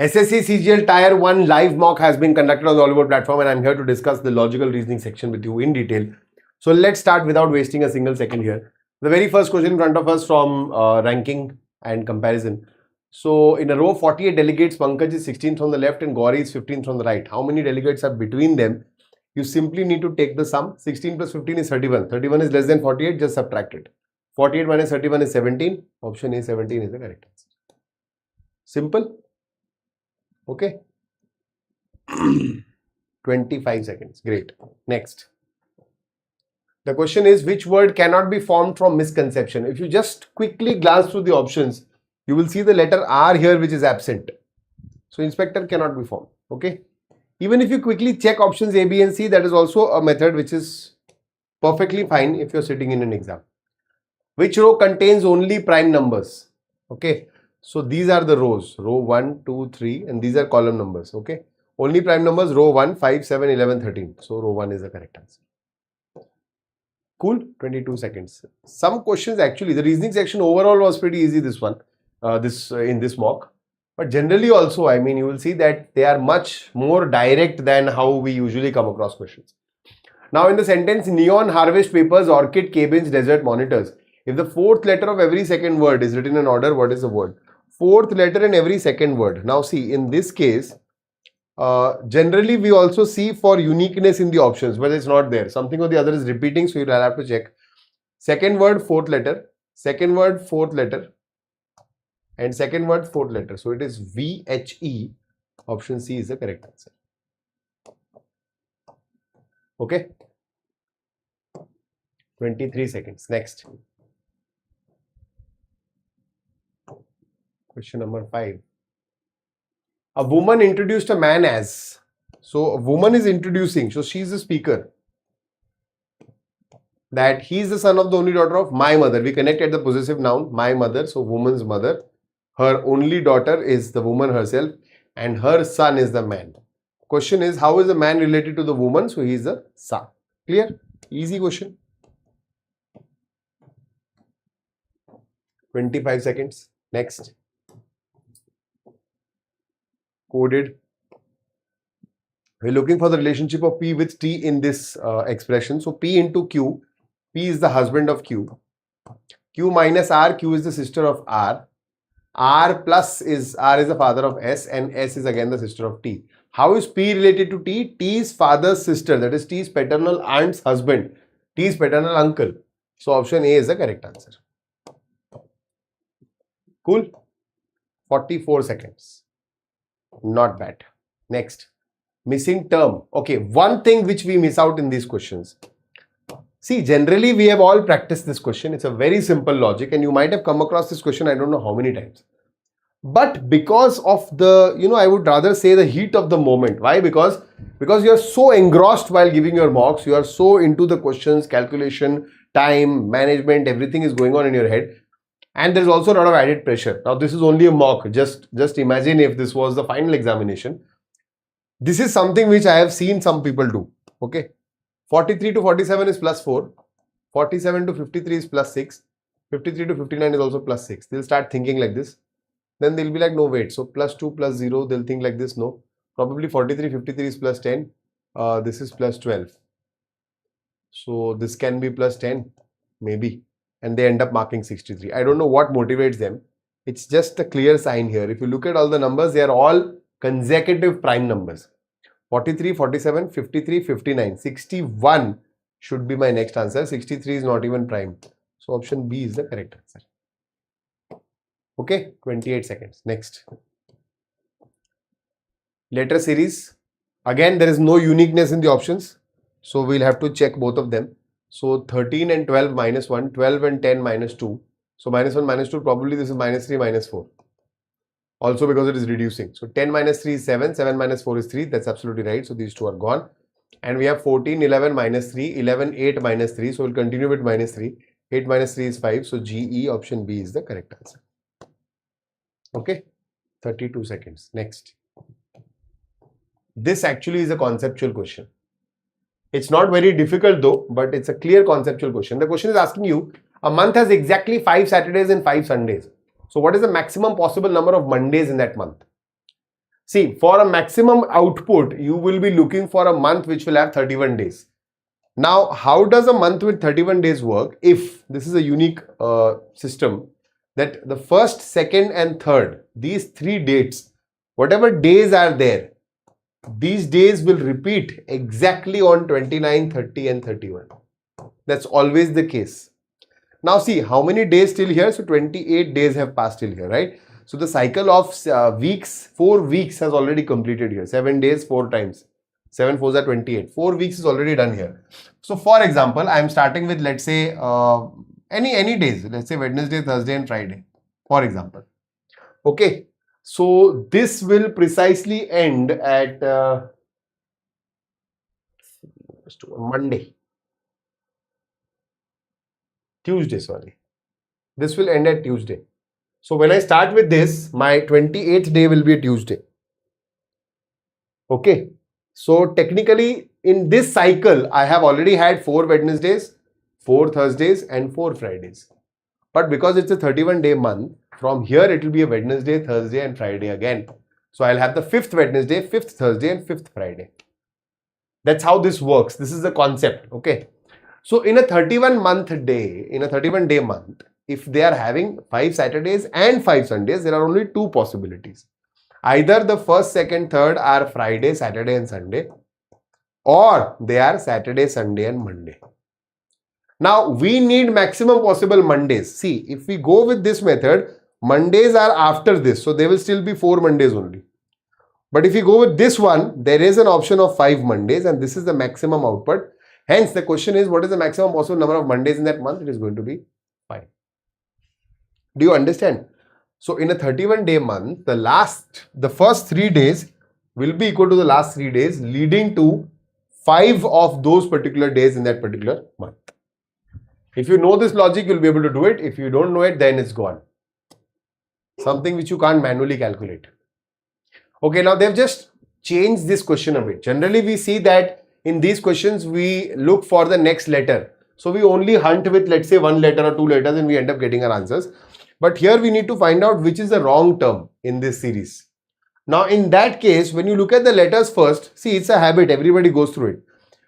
SSC CGL Tier 1 live mock has been conducted on the Oliveboard platform, and I'm here to discuss the logical reasoning section with you in detail. So let's start without wasting a single second here. The very first question in front of us from ranking and comparison. So in a row, 48 delegates, Pankaj is 16th from the left and Gauri is 15th from the right. How many delegates are between them? You simply need to take the sum. 16 plus 15 is 31. 31 is less than 48, just subtract it. 48 minus 31 is 17. Option A, 17 is the correct answer. Simple. Okay. 25 seconds. Great. Next. The question is, which word cannot be formed from misconception? If you just quickly glance through the options, you will see the letter R here, which is absent. So inspector cannot be formed. Okay. Even if you quickly check options A, B and C, that is also a method which is perfectly fine if you're sitting in an exam. Which row contains only prime numbers? Okay. So these are the rows, row 1, 2, 3, and these are column numbers. Okay. Only prime numbers, row 1, 5, 7, 11, 13. So row 1 is the correct answer. Cool. 22 seconds. Some questions actually, the reasoning section overall was pretty easy, this one, in this mock. But generally also, I mean, you will see that they are much more direct than how we usually come across questions. Now in the sentence, neon harvest papers, orchid cabins, desert monitors. If the fourth letter of every second word is written in order, what is the word? Fourth letter in every second word. Now see, in this case, generally we also see for uniqueness in the options, but it's not there. Something or the other is repeating, so you'll have to check. Second word, fourth letter. Second word, fourth letter. And second word, fourth letter. So it is VHE. Option C is the correct answer. Okay. 23 seconds. Next. Question number 5. A woman introduced a man as. So a woman is introducing. So she is the speaker. That he is the son of the only daughter of my mother. We connect at the possessive noun, my mother. So woman's mother. Her only daughter is the woman herself. And her son is the man. Question is, how is the man related to the woman? So he is the son. Clear? Easy question. 25 seconds. Next. Coded. We're looking for the relationship of P with T in this expression. So P into Q. P is the husband of Q. Q minus R. Q is the sister of R. R is the father of S, and S is again the sister of T. How is P related to T? T's father's sister, that is T's paternal aunt's husband, T's paternal uncle. So option A is the correct answer. Cool. 44 seconds. Not bad. Next. Missing term. Okay, one thing which we miss out in these questions. See, generally we have all practiced this question. It's a very simple logic and you might have come across this question I don't know how many times. But because of the, I would rather say the heat of the moment. Why? Because you are so engrossed while giving your mocks. You are so into the questions, calculation, time, management, everything is going on in your head. And there's also a lot of added pressure. Now this is only a mock. Just imagine if this was the final examination. This is something which I have seen some people do. Okay. 43 to 47 is plus 4. 47 to 53 is plus 6. 53 to 59 is also plus 6. They'll start thinking like this. Then they'll be like, no, wait. So plus 2 plus 0, they'll think like this. No. Probably 43, 53 is plus 10. This is plus 12. So this can be plus 10. Maybe. And they end up marking 63. I don't know what motivates them. It's just a clear sign here. If you look at all the numbers, they are all consecutive prime numbers. 43, 47, 53, 59. 61 should be my next answer. 63 is not even prime. So option B is the correct answer. Okay, 28 seconds. Next. Letter series. Again, there is no uniqueness in the options. So we'll have to check both of them. So 13 and 12 minus 1, 12 and 10 minus 2. So minus 1 minus 2, probably this is minus 3 minus 4. Also because it is reducing. So 10 minus 3 is 7, 7 minus 4 is 3. That's absolutely right. So these two are gone. And we have 14, 11 minus 3, 11, 8 minus 3. So we'll continue with minus 3. 8 minus 3 is 5. So GE option B is the correct answer. Okay. 32 seconds. Next. This actually is a conceptual question. It's not very difficult though, but it's a clear conceptual question. The question is asking you, a month has exactly 5 Saturdays and 5 Sundays. So what is the maximum possible number of Mondays in that month? See, for a maximum output, you will be looking for a month which will have 31 days. Now, how does a month with 31 days work? If this is a unique system, that the first, second and third, these 3 dates, whatever days are there, these days will repeat exactly on 29, 30 and 31. That's always the case. Now see, how many days till here? So 28 days have passed till here, right? So the cycle of weeks, 4 weeks has already completed here. 7 days, 4 times. 7 4s are 28. 4 weeks is already done here. So for example, I am starting with, let's say, any days. Let's say Wednesday, Thursday and Friday, for example. Okay. So this will precisely end at Monday. Tuesday, sorry. This will end at Tuesday. So when I start with this, my 28th day will be a Tuesday. Okay. So technically in this cycle, I have already had 4 Wednesdays, 4 Thursdays and 4 Fridays. But because it's a 31-day month, from here it will be a Wednesday, Thursday and Friday again. So I'll have the 5th Wednesday, 5th Thursday and 5th Friday. That's how this works. This is the concept. Okay. So in a 31-day month, if they are having 5 Saturdays and 5 Sundays, there are only 2 possibilities. Either the 1st, 2nd, 3rd are Friday, Saturday and Sunday, or they are Saturday, Sunday and Monday. Now we need maximum possible Mondays. See, if we go with this method, Mondays are after this, so there will still be 4 Mondays only. But if you go with this one, there is an option of 5 Mondays and this is the maximum output. Hence, the question is, what is the maximum possible number of Mondays in that month? It is going to be 5. Do you understand? So, in a 31-day month, the first 3 days will be equal to the last 3 days, leading to 5 of those particular days in that particular month. If you know this logic, you'll be able to do it. If you don't know it, then it's gone. Something which you can't manually calculate. Okay, now they've just changed this question a bit. Generally, we see that in these questions, we look for the next letter. So we only hunt with, let's say, 1 letter or 2 letters and we end up getting our answers. But here we need to find out which is the wrong term in this series. Now, in that case, when you look at the letters first, see, it's a habit. Everybody goes through it.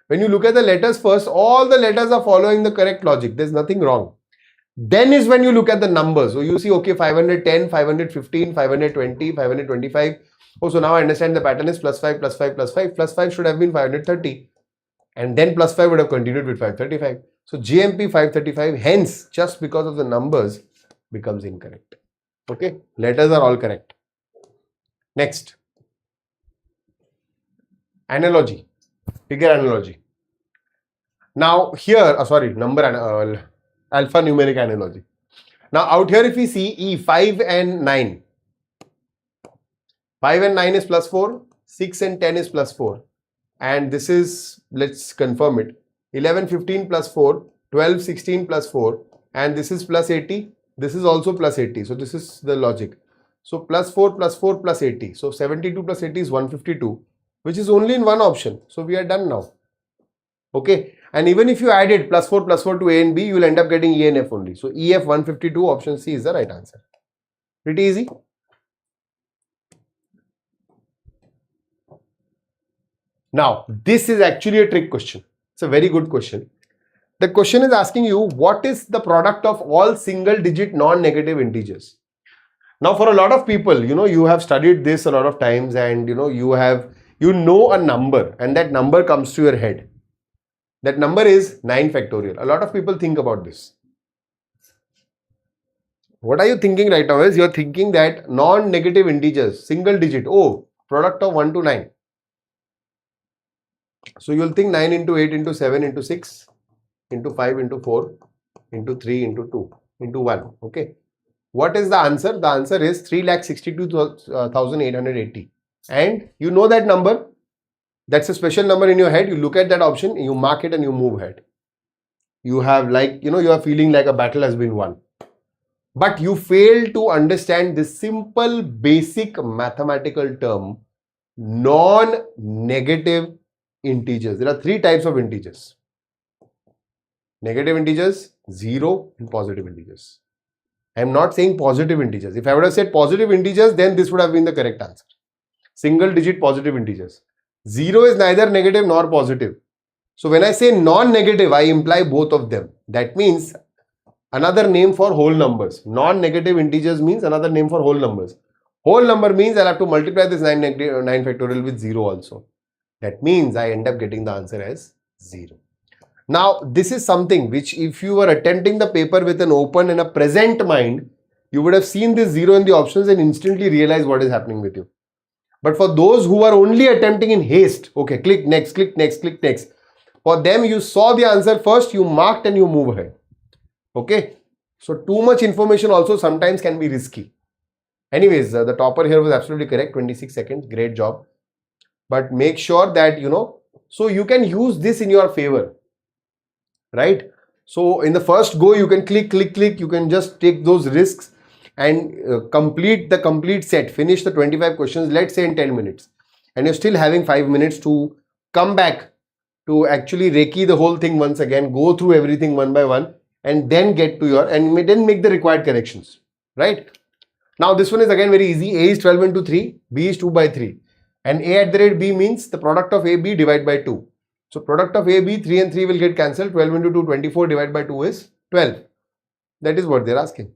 When you look at the letters first, all the letters are following the correct logic. There's nothing wrong. Then is when you look at the numbers. So you see, okay, 510, 515, 520, 525. Oh, so now I understand the pattern is plus 5, plus 5, plus 5. Plus 5 should have been 530. And then plus 5 would have continued with 535. So GMP 535, hence, just because of the numbers, becomes incorrect. Okay, letters are all correct. Next, analogy, figure analogy. Now here, alphanumeric analogy. Now out here, if we see E, 5 and 9. 5 and 9 is plus 4, 6 and 10 is plus 4. And this is, let's confirm it, 11, 15 plus 4, 12, 16 plus 4. And this is plus 80. This is also plus 80. So this is the logic. So plus 4 plus 80. So 72 plus 80 is 152, which is only in one option. So we are done now. Okay. And even if you added plus 4 to A and B, you will end up getting E and F only. So EF 152, option C is the right answer. Pretty easy. Now, this is actually a trick question. It's a very good question. The question is asking you, what is the product of all single digit non-negative integers? Now, for a lot of people, you have studied this a lot of times and, you know a number and that number comes to your head. That number is 9 factorial. A lot of people think about this. What are you thinking right now is, you're thinking that non-negative integers, single digit, oh, product of 1 to 9. So you'll think 9 into 8 into 7 into 6 into 5 into 4 into 3 into 2 into 1. Okay. What is the answer? The answer is 3,62,880. And you know that number. That's a special number in your head. You look at that option, you mark it and you move ahead. You have you are feeling like a battle has been won. But you fail to understand this simple basic mathematical term, non-negative integers. There are 3 types of integers: negative integers, 0 and positive integers. I am not saying positive integers. If I would have said positive integers, then this would have been the correct answer. single digit positive integers. 0 is neither negative nor positive. So when I say non-negative, I imply both of them. That means another name for whole numbers. Non-negative integers means another name for whole numbers. Whole number means I'll have to multiply this 9 factorial with 0 also. That means I end up getting the answer as 0. Now, this is something which if you were attempting the paper with an open and a present mind, you would have seen this 0 in the options and instantly realize what is happening with you. But for those who are only attempting in haste, okay, click next, click next, click next. For them, you saw the answer first, you marked and you move ahead. Okay. So too much information also sometimes can be risky. Anyways, the topper here was absolutely correct. 26 seconds. Great job. But make sure that, so you can use this in your favor. Right? So in the first go, you can click. You can just take those risks and complete the complete set. Finish the 25 questions, let's say in 10 minutes. And you're still having 5 minutes to come back to actually recce the whole thing once again, go through everything one by one, and then get to your, and then make the required corrections. Right? Now this one is again very easy. A is 12 into 3, B is 2 by 3. And A at the rate B means the product of A, B divided by 2. So product of A, B, 3 and 3 will get cancelled. 12 into 2, 24 divided by 2 is 12. That is what they're asking.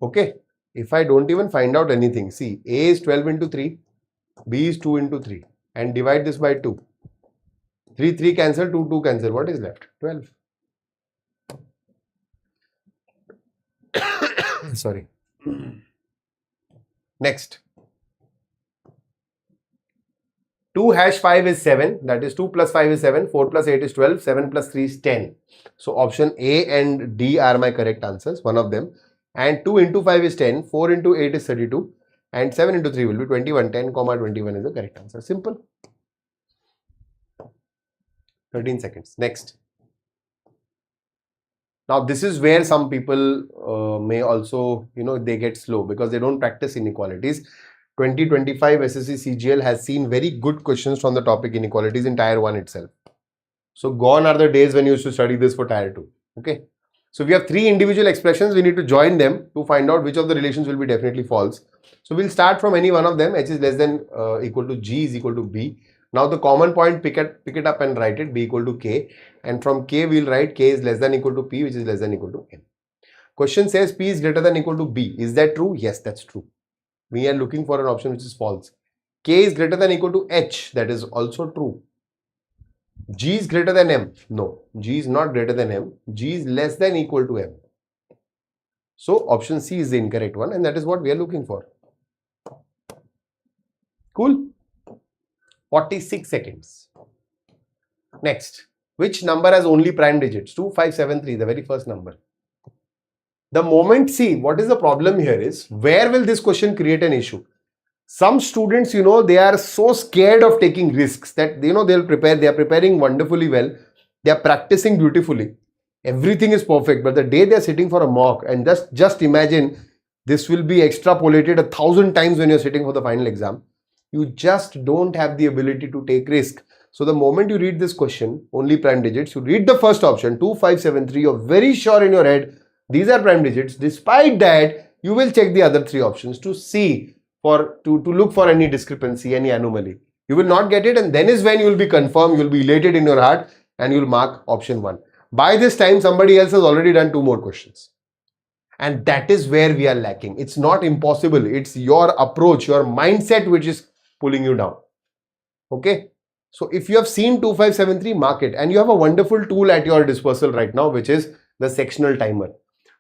Okay. If I don't even find out anything, see, A is 12 into 3, B is 2 into 3 and divide this by 2. 3 cancel, 2 cancel. What is left? 12. Sorry. Next. 2 hash 5 is 7. That is 2 plus 5 is 7. 4 plus 8 is 12. 7 plus 3 is 10. So option A and D are my correct answers. One of them. And 2 into 5 is 10. 4 into 8 is 32. And 7 into 3 will be 21. 10, 21 is the correct answer. Simple. 13 seconds. Next. Now this is where some people may also, they get slow because they don't practice inequalities. 2025 SSC CGL has seen very good questions from the topic inequalities in Tier 1 itself. So gone are the days when you used to study this for Tier 2. Okay. So we have 3 individual expressions. We need to join them to find out which of the relations will be definitely false. So we'll start from any one of them. H is less than equal to G is equal to B. Now the common point, pick it up and write it, B equal to K. And from K we'll write K is less than equal to P, which is less than equal to M. Question says P is greater than equal to B. Is that true? Yes, that's true. We are looking for an option which is false. K is greater than equal to H. That is also true. G is greater than M. No, G is not greater than M. G is less than equal to M. So option C is the incorrect one, and that is what we are looking for. Cool? 46 seconds. Next, which number has only prime digits? 2, 5, 7, 3, the very first number. The moment, see, what is the problem here is, where will this question create an issue? Some students, they are so scared of taking risks that, they are preparing wonderfully well. They are practicing beautifully. Everything is perfect. But the day they are sitting for a mock, and just imagine, this will be extrapolated 1,000 times when you're sitting for the final exam. You just don't have the ability to take risk. So the moment you read this question, only prime digits, you read the first option, 2, 5, 7, 3, you're very sure in your head, these are prime digits. Despite that, you will check the other 3 options to see, to look for any discrepancy, any anomaly. You will not get it, and then is when you will be confirmed, you will be elated in your heart, and you will mark option 1. By this time, somebody else has already done 2 more questions. And that is where we are lacking. It's not impossible. It's your approach, your mindset which is pulling you down. Okay. So if you have seen 2, 5, 7, 3, mark it. And you have a wonderful tool at your disposal right now, which is the sectional timer.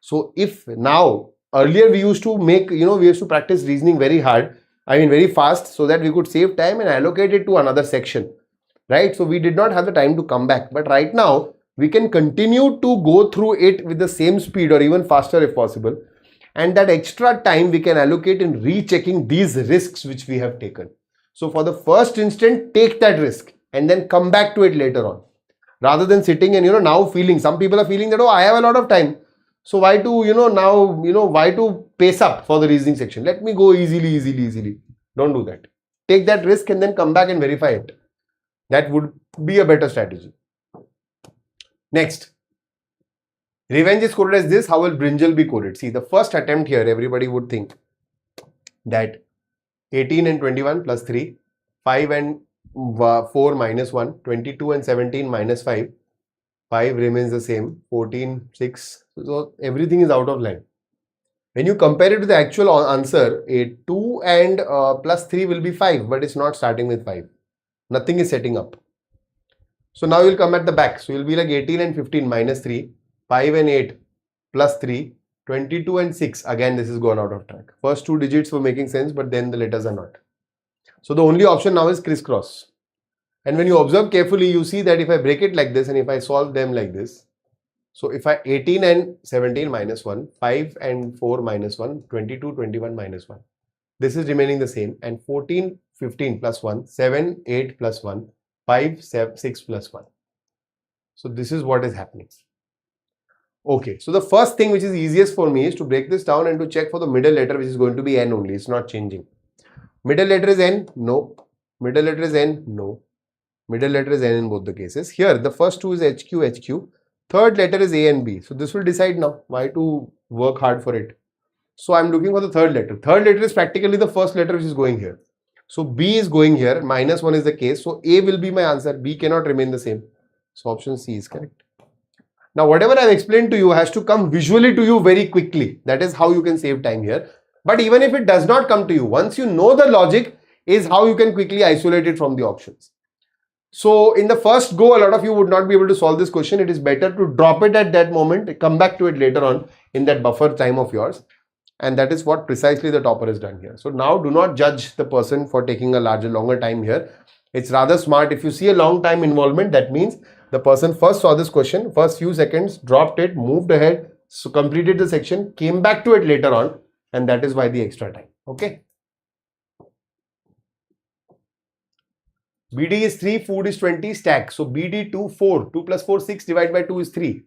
So if now, earlier we used to make, we used to practice reasoning very hard, very fast, so that we could save time and allocate it to another section, right? So we did not have the time to come back. But right now, we can continue to go through it with the same speed or even faster if possible. And that extra time we can allocate in rechecking these risks which we have taken. So for the first instant, take that risk and then come back to it later on. Rather than sitting and, now feeling, some people are feeling that, oh, I have a lot of time. So why to, why to pace up for the reasoning section? Let me go easily. Don't do that. Take that risk and then come back and verify it. That would be a better strategy. Next. Revenge is coded as this. How will brinjal be coded? See, the first attempt here, everybody would think that 18 and 21 plus 3, 5 and 4 minus 1, 22 and 17 minus 5, 5 remains the same, 14, 6, so everything is out of line. When you compare it to the actual answer, a 2 and plus 3 will be 5, but it's not starting with 5. Nothing is setting up. So now you'll come at the back. So you'll be like 18 and 15 minus 3, 5 and 8 plus 3, 22 and 6. Again, this is gone out of track. First two digits were making sense, but then the letters are not. So the only option now is crisscross. And when you observe carefully, you see that if I break it like this and if I solve them like this, so if I 18 and 17 minus 1, 5 and 4 minus 1, 22, 21 minus 1. This is remaining the same, and 14, 15 plus 1, 7, 8 plus 1, 5, 7, 6 plus 1. So this is what is happening. Okay, so the first thing which is easiest for me is to break this down and to check for the middle letter, which is going to be N only. It's not changing. Middle letter is N? No. Middle letter is N? No. Middle letter is N in both the cases. Here, the first two is HQ, HQ. Third letter is A and B. So this will decide now why to work hard for it. So I'm looking for the third letter. Third letter is practically the first letter which is going here. So B is going here. Minus 1 is the case. So A will be my answer. B cannot remain the same. So option C is correct. Now whatever I've explained to you has to come visually to you very quickly. That is how you can save time here. But even if it does not come to you, once you know the logic, is how you can quickly isolate it from the options. So in the first go, a lot of you would not be able to solve this question. It is better to drop it at that moment, come back to it later on in that buffer time of yours. And that is what precisely the topper has done here. So now do not judge the person for taking a longer time here. It's rather smart. If you see a long time involvement, that means the person first saw this question, first few seconds, dropped it, moved ahead, so completed the section, came back to it later on, and that is why the extra time. Okay. BD is 3, food is 20, stack. So BD 2, 4. 2 plus 4, 6 divided by 2 is 3.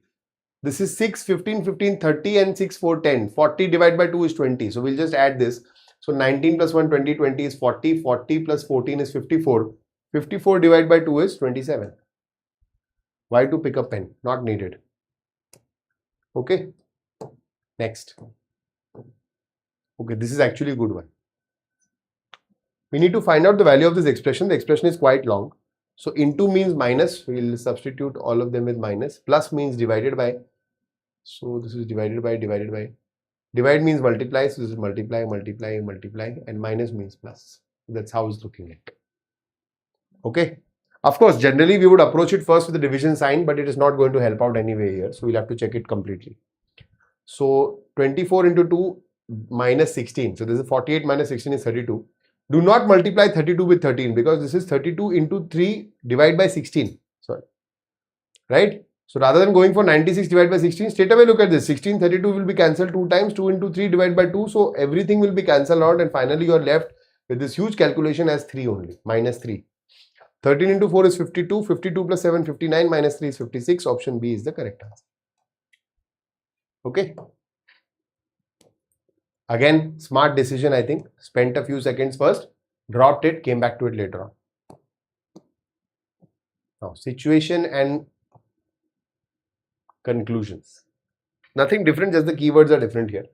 This is 6, 15, 15, 30 and 6, 4, 10. 40 divided by 2 is 20. So we'll just add this. So 19 plus 1, 20, 20 is 40. 40 plus 14 is 54. 54 divided by 2 is 27. Why to pick a pen? Not needed. Okay. Next. Okay, this is actually a good one. We need to find out the value of this expression. The expression is quite long. So into means minus. We will substitute all of them with minus. Plus means divided by. So this is divided by. Divide means multiply. So this is multiply. And minus means plus. That's how it's looking like. Okay. Of course, generally we would approach it first with the division sign, but it is not going to help out anyway here. So we'll have to check it completely. So 24 into 2 minus 16. So this is 48 minus 16 is 32. Do not multiply 32 with 13 because this is 32 into 3 divided by 16. Sorry. Right? So rather than going for 96 divided by 16, straight away look at this. 16, 32 will be cancelled 2 times. 2 into 3 divided by 2. So everything will be cancelled out and finally you are left with this huge calculation as 3 only. Minus 3. 13 into 4 is 52. 52 plus 7, 59. Minus 3 is 56. Option B is the correct answer. Okay. Again, smart decision, I think. Spent a few seconds first, dropped it, came back to it later on. Now, situation and conclusions. Nothing different, just the keywords are different here.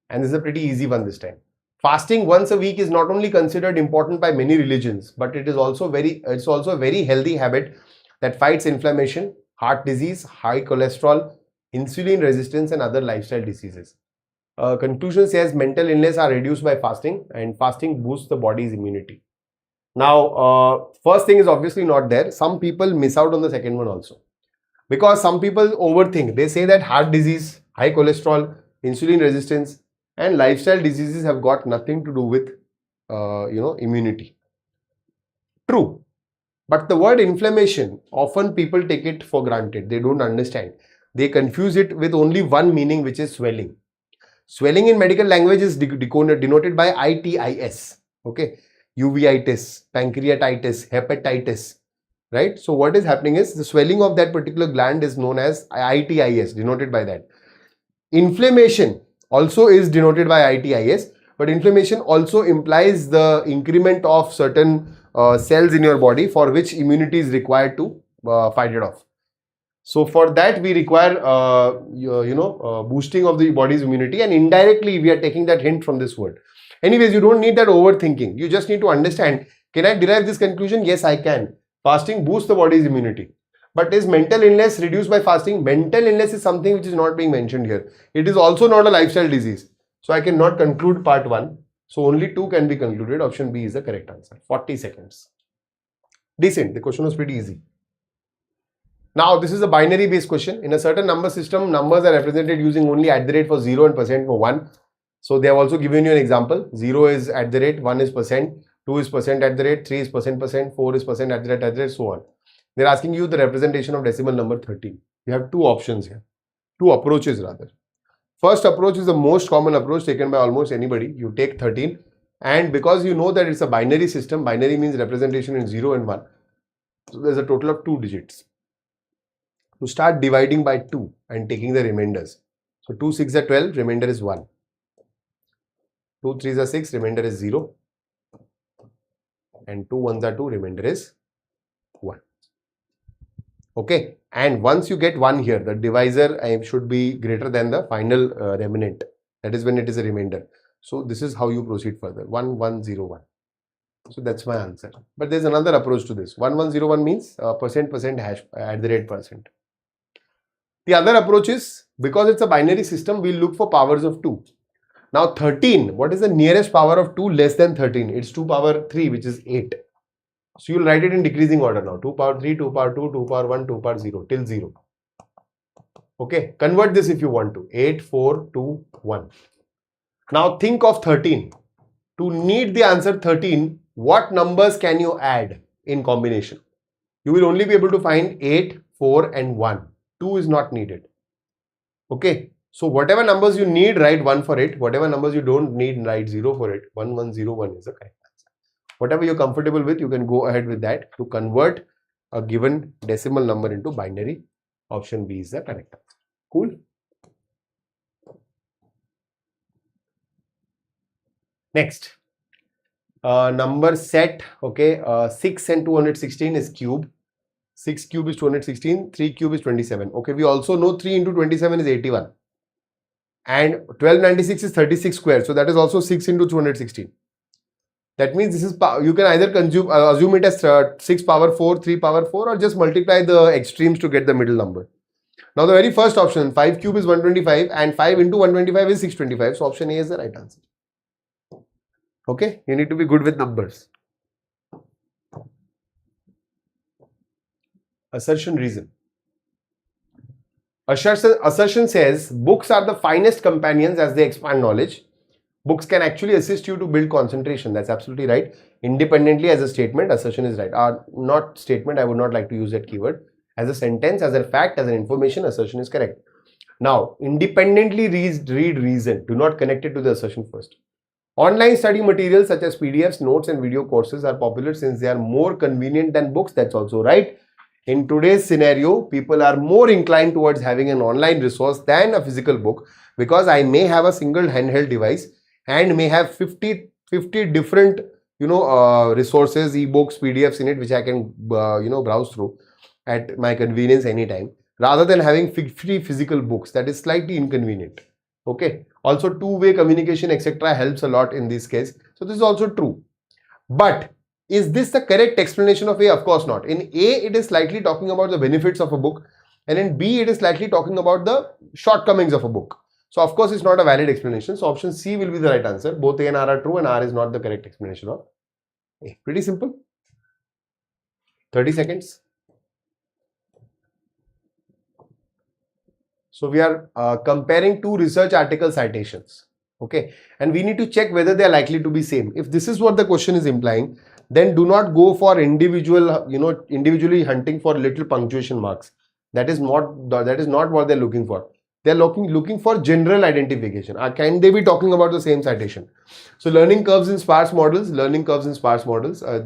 And this is a pretty easy one this time. Fasting once a week is not only considered important by many religions, but it is also a very healthy habit that fights inflammation, heart disease, high cholesterol, insulin resistance and other lifestyle diseases. Conclusion says mental illness are reduced by fasting and fasting boosts the body's immunity. Now, first thing is obviously not there. Some people miss out on the second one also. Because some people overthink. They say that heart disease, high cholesterol, insulin resistance and lifestyle diseases have got nothing to do with, immunity. True. But the word inflammation, often people take it for granted. They don't understand. They confuse it with only one meaning, which is swelling. Swelling in medical language is denoted by itis. Okay. Uveitis, pancreatitis, hepatitis. Right. So what is happening is the swelling of that particular gland is known as itis, denoted by that. Inflammation also is denoted by itis, but inflammation also implies the increment of certain cells in your body for which immunity is required to fight it off. So for that we require boosting of the body's immunity, and indirectly we are taking that hint from this word. Anyways, you don't need that overthinking. You just need to understand, can I derive this conclusion? Yes, I can. Fasting boosts the body's immunity. But is mental illness reduced by fasting? Mental illness is something which is not being mentioned here. It is also not a lifestyle disease. So I cannot conclude part 1. So only 2 can be concluded. Option B is the correct answer. 40 seconds. Decent. The question was pretty easy. Now this is a binary based question. In a certain number system, numbers are represented using only @ for 0 and % for 1. So they have also given you an example. 0 is @ 1 is %, 2 is %, 3 is %, 4 is %, so on. They're asking you the representation of decimal number 13. You have 2 options here. 2 approaches rather. First approach is the most common approach taken by almost anybody. You take 13, and because you know that it's a binary system, binary means representation in 0 and 1. So there's a total of 2 digits. To start dividing by 2 and taking the remainders. So 2 6 are 12, remainder is 1. 2 3s are 6, remainder is 0. And 2 1s are 2, remainder is 1. Okay, and once you get 1 here, the divisor should be greater than the final remnant. That is when it is a remainder. So this is how you proceed further. 1 1 0 1. So that's my answer. But there's another approach to this. 1 1 0 1 means %% hash @%. The other approach is, because it's a binary system, we'll look for powers of 2. Now 13, what is the nearest power of 2 less than 13? It's 2 power 3, which is 8. So you'll write it in decreasing order now. 2 power 3, 2 power 2, 2 power 1, 2 power 0 till 0. Okay, convert this if you want to. 8, 4, 2, 1. Now think of 13. To need the answer 13, what numbers can you add in combination? You will only be able to find 8, 4 and 1. 2 is not needed. Okay, so whatever numbers you need, write 1 for it. Whatever numbers you don't need, write 0 for it. 1 1 0 1 is the correct answer. Whatever you're comfortable with, you can go ahead with that to convert a given decimal number into binary. Option B is the correct answer. Cool. Next, number set. Okay, 6 and 216 is cube. 6 cube is 216, 3 cube is 27. Okay, we also know 3 into 27 is 81. And 1296 is 36 square. So that is also 6 into 216. That means this is, you can either assume it as 6 power 4, 3 power 4, or just multiply the extremes to get the middle number. Now the very first option, 5 cube is 125 and 5 into 125 is 625. So option A is the right answer. Okay, you need to be good with numbers. Assertion reason. Assertion says books are the finest companions as they expand knowledge. Books can actually assist you to build concentration. That's absolutely right. Independently as a statement, assertion is right. Not statement, I would not like to use that keyword. As a sentence, as a fact, as an information, assertion is correct. Now, independently read reason. Do not connect it to the assertion first. Online study materials such as PDFs, notes and video courses are popular since they are more convenient than books. That's also right. In today's scenario, people are more inclined towards having an online resource than a physical book, because I may have a single handheld device and may have 50 different resources, ebooks, PDFs in it, which I can browse through at my convenience anytime, rather than having 50 physical books. That is slightly inconvenient. Okay. Also, two-way communication, etc. helps a lot in this case. So this is also true. But is this the correct explanation of A? Of course not. In A, it is slightly talking about the benefits of a book, and in B, it is slightly talking about the shortcomings of a book. So of course, it's not a valid explanation. So option C will be the right answer. Both A and R are true, and R is not the correct explanation of A. Pretty simple. 30 seconds. So we are comparing two research article citations. Okay, and we need to check whether they are likely to be same. If this is what the question is implying, then do not go for individually hunting for little punctuation marks. That is not what they're looking for. They're looking for general identification. Can they be talking about the same citation? So learning curves in sparse models. There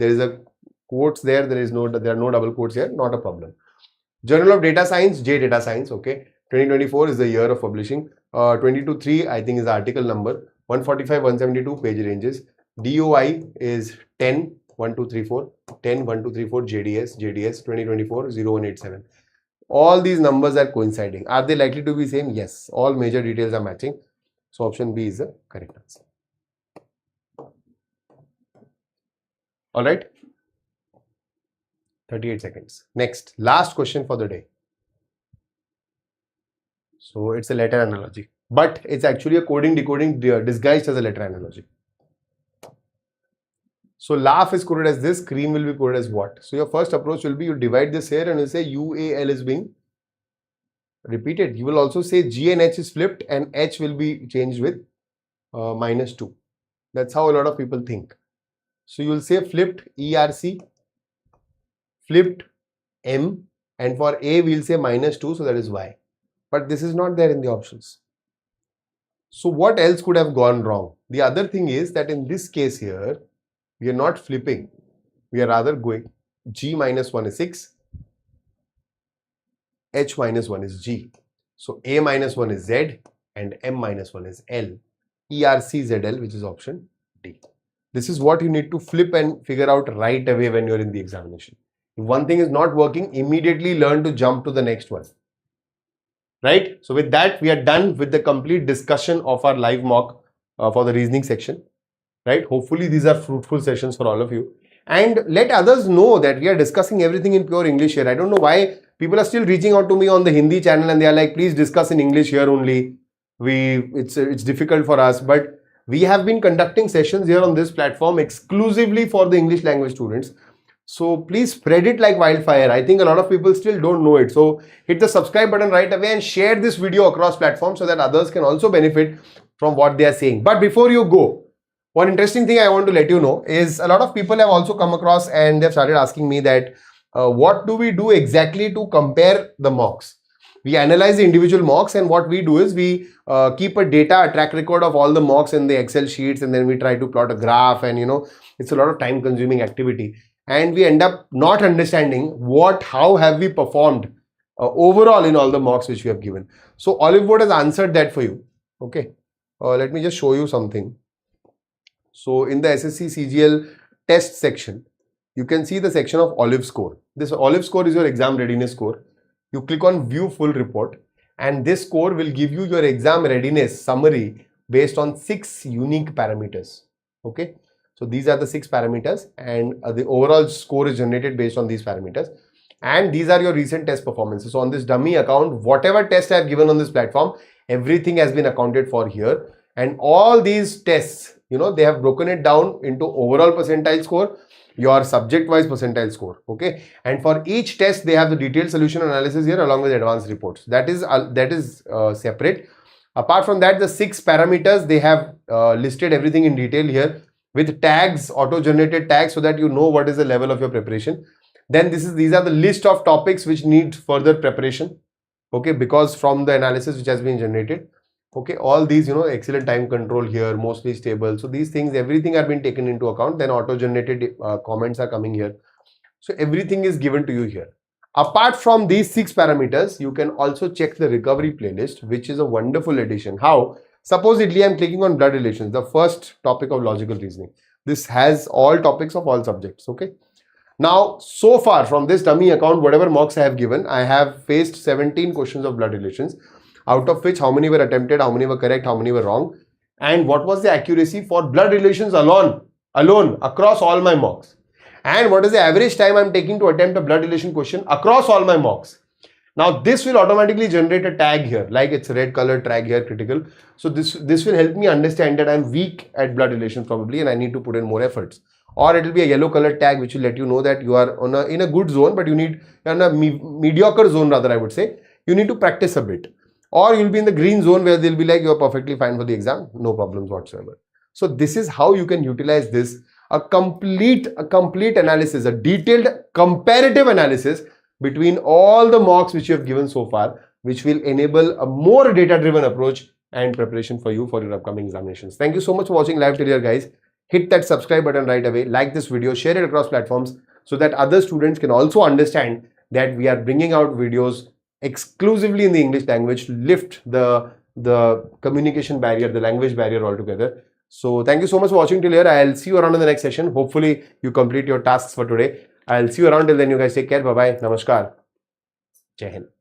is a quotes there. There are no double quotes here. Not a problem. Journal of Data Science, J Data Science. Okay, 2024 is the year of publishing. 22.3 I think is the article number. 145, 172 page ranges. DOI is 10, 1, 2, 3, 4, 10, 1, 2, 3, 4, JDS, 2024, 0187. All these numbers are coinciding. Are they likely to be same? Yes. All major details are matching. So option B is the correct answer. All right. 38 seconds. Next, last question for the day. So it's a letter analogy, but it's actually a coding decoding disguised as a letter analogy. So laugh is coded as this, cream will be coded as what? So your first approach will be you divide this here and you say UAL is being repeated. You will also say G and H is flipped and H will be changed with -2. That's how a lot of people think. So you will say flipped ERC, flipped M, and for A we will say -2, so that is Y. But this is not there in the options. So what else could have gone wrong? The other thing is that in this case here, we are not flipping. We are rather going G -1 is 6, H -1 is G. So A -1 is Z and M -1 is L. ERCZL, which is option D. This is what you need to flip and figure out right away when you're in the examination. If one thing is not working, immediately learn to jump to the next one. Right? So with that, we are done with the complete discussion of our live mock for the reasoning section. Right? Hopefully these are fruitful sessions for all of you. And let others know that we are discussing everything in pure English here. I don't know why people are still reaching out to me on the Hindi channel and they are like, please discuss in English here only. It's difficult for us, but we have been conducting sessions here on this platform exclusively for the English language students. So please spread it like wildfire. I think a lot of people still don't know it. So hit the subscribe button right away and share this video across platforms so that others can also benefit from what they are saying. But before you go, one interesting thing I want to let you know is a lot of people have also come across and they've started asking me that what do we do exactly to compare the mocks? We analyze the individual mocks, and what we do is we keep a track record of all the mocks in the Excel sheets, and then we try to plot a graph, and it's a lot of time consuming activity, and we end up not understanding how have we performed overall in all the mocks which we have given. So Oliveboard has answered that for you. Okay, let me just show you something. So in the SSC CGL test section, you can see the section of Olive score. This Olive score is your exam readiness score. You click on view full report, and this score will give you your exam readiness summary based on 6 unique parameters. Okay, so these are the 6 parameters, and the overall score is generated based on these parameters, and these are your recent test performances. So on this dummy account, whatever test I have given on this platform, everything has been accounted for here, and all these tests, they have broken it down into overall percentile score, your subject wise percentile score. Okay, and for each test they have the detailed solution analysis here along with advanced reports. That is separate. Apart from that, the 6 parameters, they have listed everything in detail here with tags, auto generated tags, so that you know what is the level of your preparation. Then these are the list of topics which need further preparation. Okay, because from the analysis which has been generated. Okay, all these, excellent time control here, mostly stable. So these things, everything are being taken into account. Then auto-generated comments are coming here. So everything is given to you here. Apart from these 6 parameters, you can also check the recovery playlist, which is a wonderful addition. How? Supposedly, I'm clicking on blood relations, the first topic of logical reasoning. This has all topics of all subjects. Okay. Now, so far from this dummy account, whatever mocks I have given, I have faced 17 questions of blood relations, out of which how many were attempted, how many were correct, how many were wrong, and what was the accuracy for blood relations alone across all my mocks, and what is the average time I'm taking to attempt a blood relation question across all my mocks. Now this will automatically generate a tag here, like it's a red color tag here, critical. So this will help me understand that I'm weak at blood relations probably and I need to put in more efforts. Or it will be a yellow color tag which will let you know that you are in a good zone, but you're in a mediocre zone rather, I would say. You need to practice a bit. Or you'll be in the green zone where they'll be like, you're perfectly fine for the exam, no problems whatsoever. So this is how you can utilize this, a complete analysis, a detailed comparative analysis between all the mocks which you have given so far, which will enable a more data-driven approach and preparation for you for your upcoming examinations. Thank you so much for watching live till here, guys. Hit that subscribe button right away, like this video, share it across platforms so that other students can also understand that we are bringing out videos exclusively in the English language to lift the communication barrier, the language barrier altogether. So thank you so much for watching till here. I'll see you around in the next session. Hopefully you complete your tasks for today. I'll see you around till then. You guys take care. Bye-bye. Namaskar. Jai Hind.